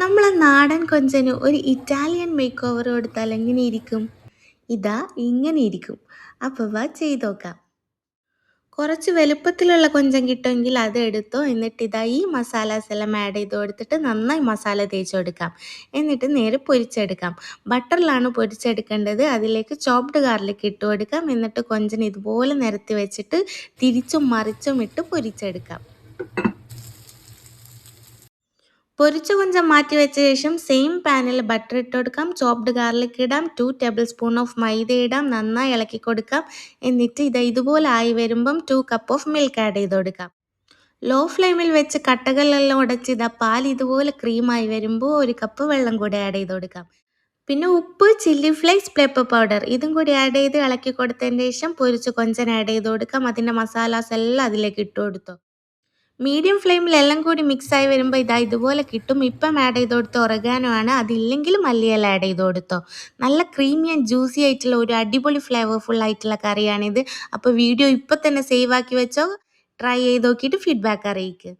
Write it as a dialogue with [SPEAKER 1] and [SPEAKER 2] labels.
[SPEAKER 1] നമ്മളെ നാടൻ കൊഞ്ചന് ഒരു ഇറ്റാലിയൻ മേക്ക് ഓവർ കൊടുത്താൽ എങ്ങനെ ഇരിക്കും? ഇതാ ഇങ്ങനെ ഇരിക്കും. അപ്പോൾ വാ ചെയ്തോക്കാം. കുറച്ച് വലുപ്പത്തിലുള്ള കൊഞ്ചം കിട്ടുമെങ്കിൽ അത് എടുത്തോ. എന്നിട്ട് ഇതാ ഈ മസാലാസ് എല്ലാം ആഡ് ചെയ്ത് കൊടുത്തിട്ട് നന്നായി മസാല തേച്ച് കൊടുക്കാം. എന്നിട്ട് നേരെ പൊരിച്ചെടുക്കാം. ബട്ടറിലാണ് പൊരിച്ചെടുക്കേണ്ടത്. അതിലേക്ക് ചോപ്ഡ് ഗാർലിക് ഇട്ട് കൊടുക്കാം. എന്നിട്ട് കൊഞ്ചൻ ഇതുപോലെ നിരത്തി വെച്ചിട്ട് തിരിച്ചും മറിച്ചും ഇട്ട് പൊരിച്ചെടുക്കാം. പൊരിച്ച കൊഞ്ചം മാറ്റി വെച്ച ശേഷം സെയിം പാനിൽ ബട്ടർ ഇട്ട് കൊടുക്കാം. ചോപ്ഡ് ഗാർലിക് ഇടാം. 2 ടേബിൾ സ്പൂൺ ഓഫ് മൈദ ഇടാം. നന്നായി ഇളക്കി കൊടുക്കാം. എന്നിട്ട് ഇതുപോലെ ആയി വരുമ്പം 2 കപ്പ് ഓഫ് മിൽക്ക് ആഡ് ചെയ്ത് കൊടുക്കാം. ലോ ഫ്ലെയിമിൽ വെച്ച് കട്ടകളെല്ലാം ഉടച്ച് പാൽ ഇതുപോലെ ക്രീമായി വരുമ്പോൾ 1 കപ്പ് വെള്ളം കൂടി ആഡ് ചെയ്ത് കൊടുക്കാം. പിന്നെ ഉപ്പ്, ചില്ലി ഫ്ലേക്സ്, പെപ്പർ പൗഡർ ഇതും കൂടി ആഡ് ചെയ്ത് ഇളക്കി കൊടുത്തതിന് ശേഷം പൊരിച്ച കൊഞ്ചൻ ആഡ് ചെയ്ത് കൊടുക്കാം. അതിൻ്റെ മസാലാസ് എല്ലാം അതിലേക്ക് ഇട്ട് കൊടുത്തു. മീഡിയം ഫ്ലെയിമിൽ എല്ലാം കൂടി മിക്സായി വരുമ്പോൾ ഇതുപോലെ കിട്ടും. ഇപ്പം ആഡ് ചെയ്ത് കൊടുത്ത ഒറിഗാനോ ആണ്. അതില്ലെങ്കിൽ മല്ലിയില ആഡ് ചെയ്ത് കൊടുത്തോ. നല്ല ക്രീമി ആൻഡ് ജ്യൂസി ആയിട്ടുള്ള ഒരു അടിപൊളി ഫ്ലേവർഫുൾ ആയിട്ടുള്ള കറിയാണിത്. അപ്പോൾ വീഡിയോ ഇപ്പോൾ തന്നെ സേവ് ആക്കി വെച്ചോ. ട്രൈ ചെയ്ത് നോക്കിയിട്ട് ഫീഡ്ബാക്ക് അറിയിക്കുക.